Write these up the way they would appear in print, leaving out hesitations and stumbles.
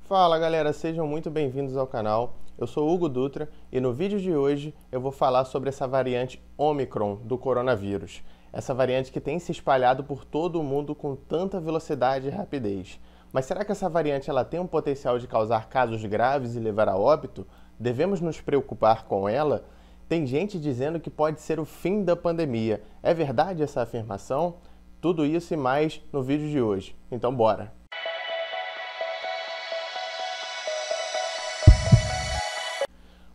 Fala galera, sejam muito bem-vindos ao canal. Eu sou Hugo Dutra e no vídeo de hoje eu vou falar sobre essa variante Omicron do coronavírus. Essa variante que tem se espalhado por todo o mundo com tanta velocidade e rapidez. Mas será que essa variante ela tem um potencial de causar casos graves e levar a óbito? Devemos nos preocupar com ela? Tem gente dizendo que pode ser o fim da pandemia. É verdade essa afirmação? Tudo isso e mais no vídeo de hoje. Então bora!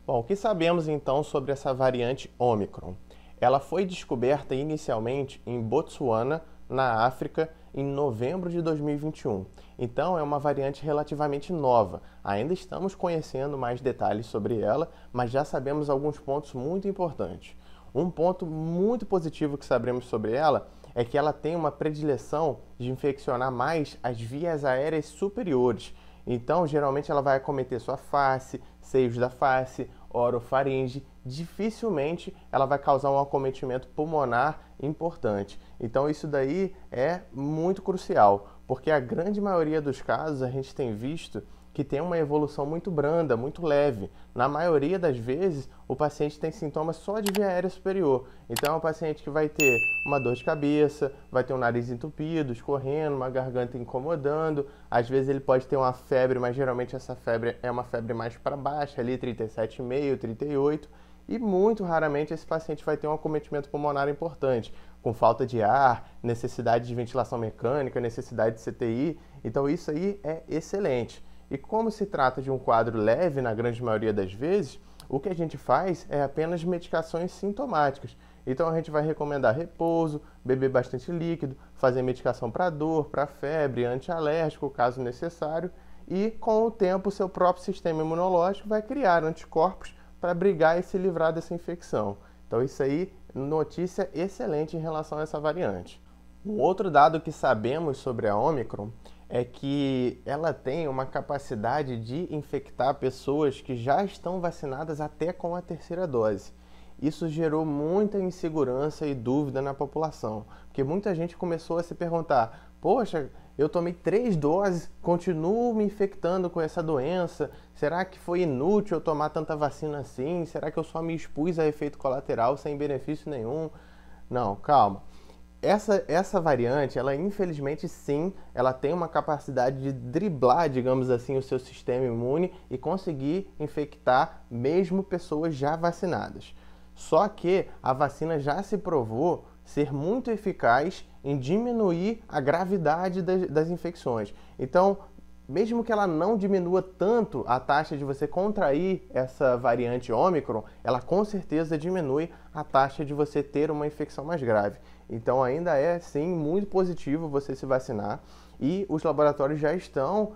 Bom, o que sabemos então sobre essa variante Omicron? Ela foi descoberta inicialmente em Botsuana, na África, em novembro de 2021. Então é uma variante relativamente nova. Ainda estamos conhecendo mais detalhes sobre ela, mas já sabemos alguns pontos muito importantes. Um ponto muito positivo que sabemos sobre ela é que ela tem uma predileção de infeccionar mais as vias aéreas superiores. Então, geralmente ela vai acometer sua face, seios da face, orofaringe. Dificilmente ela vai causar um acometimento pulmonar importante. Então, isso daí é muito crucial, porque a grande maioria dos casos a gente tem visto que tem uma evolução muito branda, muito leve. Na maioria das vezes, o paciente tem sintomas só de via aérea superior. Então, é um paciente que vai ter uma dor de cabeça, vai ter um nariz entupido, escorrendo, uma garganta incomodando. Às vezes ele pode ter uma febre, mas geralmente essa febre é uma febre mais para baixo, ali 37,5, 38. E muito raramente esse paciente vai ter um acometimento pulmonar importante, com falta de ar, necessidade de ventilação mecânica, necessidade de CTI. Então, isso aí é excelente. E como se trata de um quadro leve na grande maioria das vezes, o que a gente faz é apenas medicações sintomáticas. Então a gente vai recomendar repouso, beber bastante líquido, fazer medicação para dor, para febre, antialérgico, caso necessário. E com o tempo o seu próprio sistema imunológico vai criar anticorpos para brigar e se livrar dessa infecção. Então isso aí, notícia excelente em relação a essa variante. Um outro dado que sabemos sobre a Omicron é que ela tem uma capacidade de infectar pessoas que já estão vacinadas até com a terceira dose. Isso gerou muita insegurança e dúvida na população, porque muita gente começou a se perguntar: poxa, eu tomei 3 doses, continuo me infectando com essa doença, será que foi inútil eu tomar tanta vacina assim? Será que eu só me expus a efeito colateral sem benefício nenhum? Não, calma. Essa variante, ela infelizmente sim, ela tem uma capacidade de driblar, digamos assim, o seu sistema imune e conseguir infectar mesmo pessoas já vacinadas. Só que a vacina já se provou ser muito eficaz em diminuir a gravidade das infecções. Então, mesmo que ela não diminua tanto a taxa de você contrair essa variante Omicron, ela com certeza diminui a taxa de você ter uma infecção mais grave. Então ainda é sim muito positivo você se vacinar e os laboratórios já estão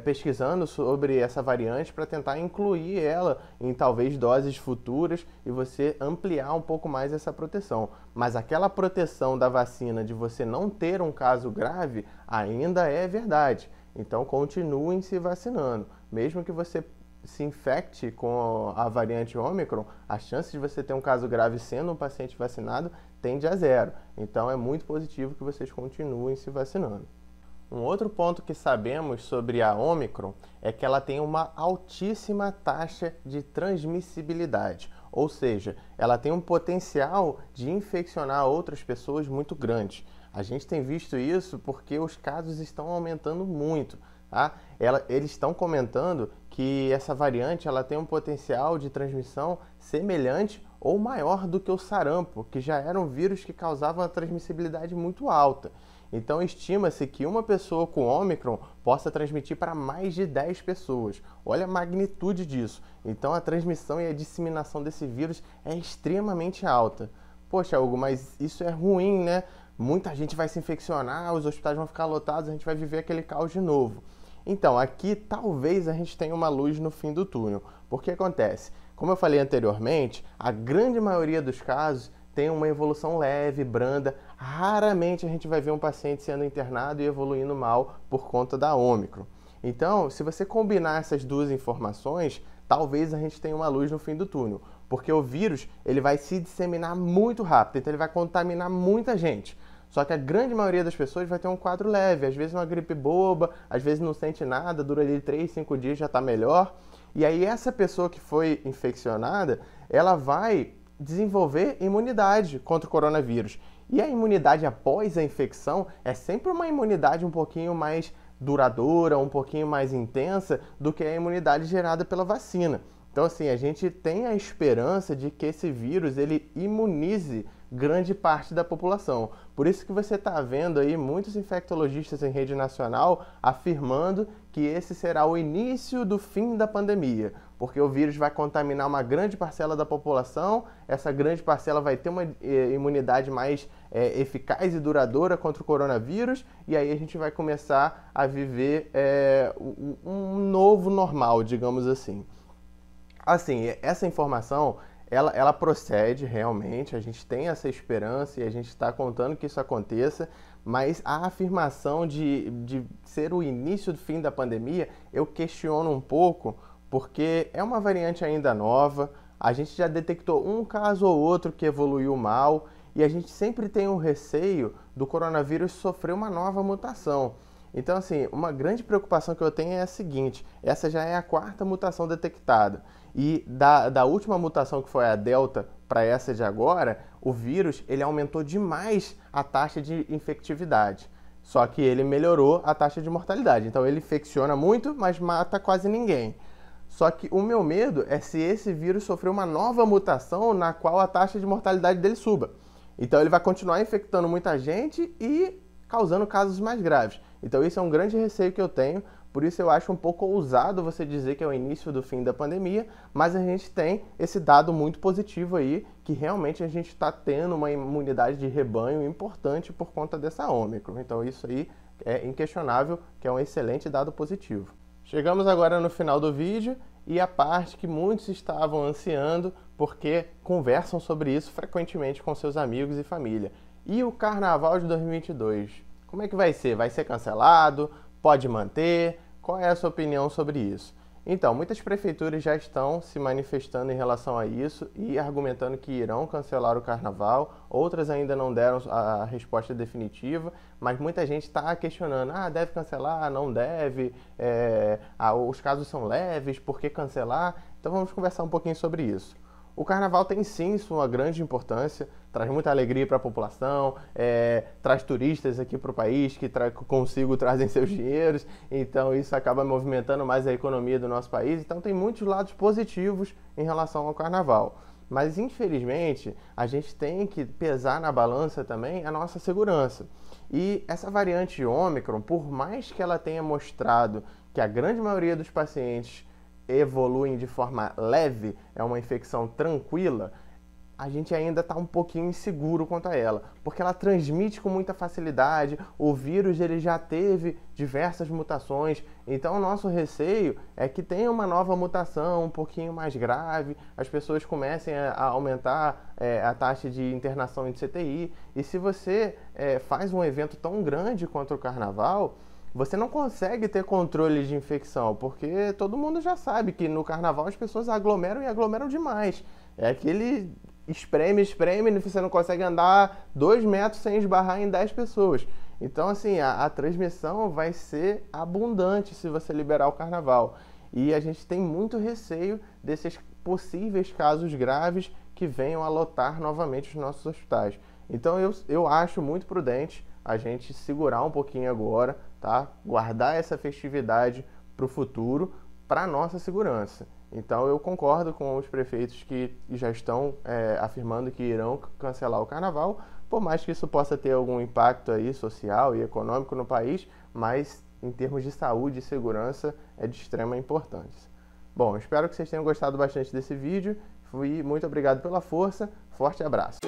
pesquisando sobre essa variante para tentar incluir ela em talvez doses futuras e você ampliar um pouco mais essa proteção. Mas aquela proteção da vacina de você não ter um caso grave ainda é verdade. Então continuem se vacinando. Mesmo que você se infecte com a variante Omicron, a chance de você ter um caso grave sendo um paciente vacinado tende a 0. Então é muito positivo que vocês continuem se vacinando. Um outro ponto que sabemos sobre a Omicron é que ela tem uma altíssima taxa de transmissibilidade, ou seja, ela tem um potencial de infeccionar outras pessoas muito grande. A gente tem visto isso porque os casos estão aumentando muito. Tá? Eles estão comentando que essa variante ela tem um potencial de transmissão semelhante ou maior do que o sarampo, que já era um vírus que causava uma transmissibilidade muito alta. Então, estima-se que uma pessoa com Omicron possa transmitir para mais de 10 pessoas. Olha a magnitude disso. Então, a transmissão e a disseminação desse vírus é extremamente alta. Poxa, Hugo, mas isso é ruim, né? Muita gente vai se infeccionar, os hospitais vão ficar lotados, a gente vai viver aquele caos de novo. Então, aqui talvez a gente tenha uma luz no fim do túnel. Porque acontece? Como eu falei anteriormente, a grande maioria dos casos tem uma evolução leve, branda. Raramente a gente vai ver um paciente sendo internado e evoluindo mal por conta da Omicron. Então, se você combinar essas duas informações, talvez a gente tenha uma luz no fim do túnel. Porque o vírus ele vai se disseminar muito rápido, então ele vai contaminar muita gente. Só que a grande maioria das pessoas vai ter um quadro leve, às vezes uma gripe boba, às vezes não sente nada, dura ali 3, 5 dias já está melhor. E aí essa pessoa que foi infeccionada, ela vai desenvolver imunidade contra o coronavírus. E a imunidade após a infecção é sempre uma imunidade um pouquinho mais duradoura, um pouquinho mais intensa do que a imunidade gerada pela vacina. Então, assim, a gente tem a esperança de que esse vírus ele imunize grande parte da população. Por isso que você está vendo aí muitos infectologistas em rede nacional afirmando que esse será o início do fim da pandemia, porque o vírus vai contaminar uma grande parcela da população, essa grande parcela vai ter uma imunidade mais eficaz e duradoura contra o coronavírus, e aí a gente vai começar a viver um novo normal, digamos assim. Assim, essa informação, ela procede realmente, a gente tem essa esperança e a gente está contando que isso aconteça, mas a afirmação de ser o início do fim da pandemia, eu questiono um pouco, porque é uma variante ainda nova, a gente já detectou um caso ou outro que evoluiu mal, e a gente sempre tem um receio do coronavírus sofrer uma nova mutação. Então, assim, uma grande preocupação que eu tenho é a seguinte, essa já é a 4ª mutação detectada. E da última mutação, que foi a Delta, para essa de agora, o vírus ele aumentou demais a taxa de infectividade. Só que ele melhorou a taxa de mortalidade. Então, ele infecciona muito, mas mata quase ninguém. Só que o meu medo é se esse vírus sofrer uma nova mutação na qual a taxa de mortalidade dele suba. Então, ele vai continuar infectando muita gente e causando casos mais graves. Então isso é um grande receio que eu tenho, por isso eu acho um pouco ousado você dizer que é o início do fim da pandemia, mas a gente tem esse dado muito positivo aí, que realmente a gente está tendo uma imunidade de rebanho importante por conta dessa Ômicron. Então isso aí é inquestionável que é um excelente dado positivo. Chegamos agora no final do vídeo e a parte que muitos estavam ansiando, porque conversam sobre isso frequentemente com seus amigos e família. E o Carnaval de 2022? Como é que vai ser? Vai ser cancelado? Pode manter? Qual é a sua opinião sobre isso? Então, muitas prefeituras já estão se manifestando em relação a isso e argumentando que irão cancelar o Carnaval. Outras ainda não deram a resposta definitiva, mas muita gente está questionando, deve cancelar, não deve, os casos são leves, por que cancelar? Então vamos conversar um pouquinho sobre isso. O Carnaval tem sim sua grande importância, traz muita alegria para a população, traz turistas aqui para o país que consigo trazem seus dinheiros, então isso acaba movimentando mais a economia do nosso país, então tem muitos lados positivos em relação ao Carnaval. Mas infelizmente a gente tem que pesar na balança também a nossa segurança. E essa variante Ômicron, por mais que ela tenha mostrado que a grande maioria dos pacientes evoluem de forma leve, é uma infecção tranquila, a gente ainda está um pouquinho inseguro quanto a ela, porque ela transmite com muita facilidade, o vírus ele já teve diversas mutações, então o nosso receio é que tenha uma nova mutação um pouquinho mais grave, as pessoas comecem a aumentar a taxa de internação em CTI, e se você faz um evento tão grande quanto o Carnaval, você não consegue ter controle de infecção, porque todo mundo já sabe que no Carnaval as pessoas aglomeram e aglomeram demais. É aquele espreme, você não consegue andar 2 metros sem esbarrar em 10 pessoas. Então, assim, a transmissão vai ser abundante se você liberar o Carnaval. E a gente tem muito receio desses possíveis casos graves que venham a lotar novamente os nossos hospitais. Então, eu acho muito prudente a gente segurar um pouquinho agora, tá? Guardar essa festividade para o futuro, para a nossa segurança. Então eu concordo com os prefeitos que já estão afirmando que irão cancelar o Carnaval, por mais que isso possa ter algum impacto aí social e econômico no país, mas em termos de saúde e segurança é de extrema importância. Bom, espero que vocês tenham gostado bastante desse vídeo. Muito obrigado pela força, forte abraço!